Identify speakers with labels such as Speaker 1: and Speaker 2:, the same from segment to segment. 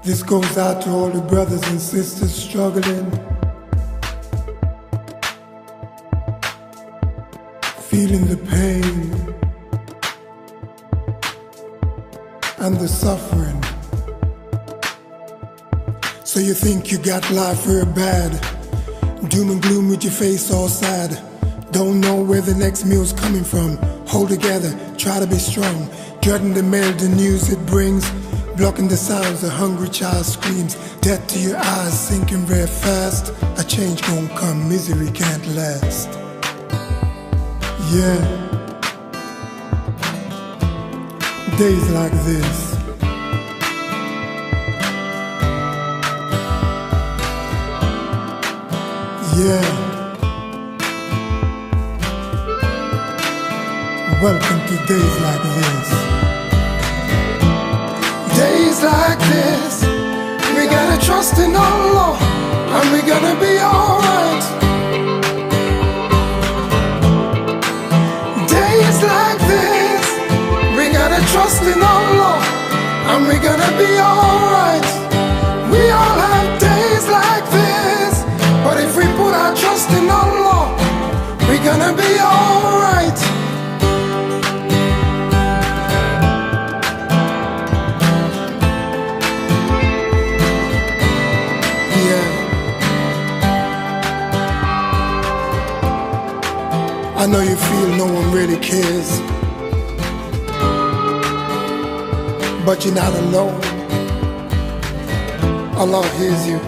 Speaker 1: This goes out to all the brothers and sisters struggling, feeling the pain and the suffering. So you think you got life real bad, doom and gloom with your face all sad. Don't know where the next meal's coming from. Hold together, try to be strong. Dreading the mail, the news it brings, blocking the sounds, a hungry child screams. Death to your eyes, sinking very fast. A change gon' come, misery can't last. Yeah, days like this. Yeah, welcome to days like this. Days like this, we gotta trust in Allah, and we gotta be alright. Days like this, we gotta trust in Allah, and we gotta be alright. We all have days like this, but if we put our trust in Allah, we gonna be alright. I know you feel no one really cares, but you're not alone. Allah hears you.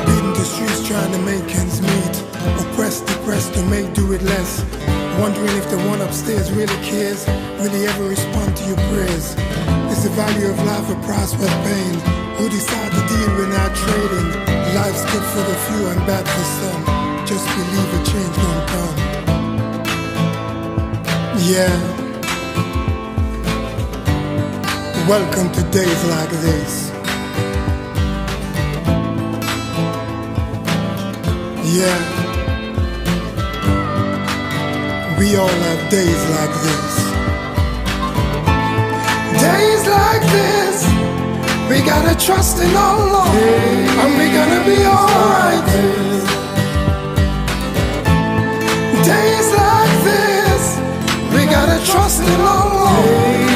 Speaker 1: Beating the streets trying to make ends meet, oppressed, depressed to make do it less. Wondering if the one upstairs really cares, will he ever respond to your prayers? Is the value of life a price worth paying? Who decide the deal we're not trading? Life's good for the few and bad for some. Just believe a change gon' come. Yeah, welcome to days like this. Yeah, we all have days like this. Days like this, we gotta trust in Allah, and we gonna be alright. Days like this, we gotta trust in Allah,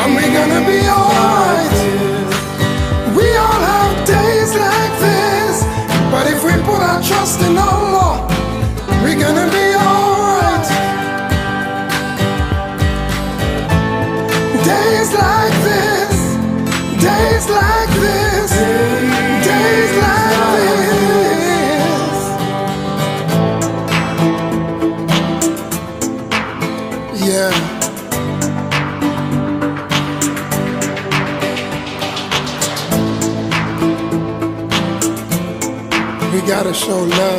Speaker 1: and we gonna be alright. We all have days like this, but if we put our trust in Allah, we gonna be alright. Days like this, days like this, days like this. Yeah. We gotta show love.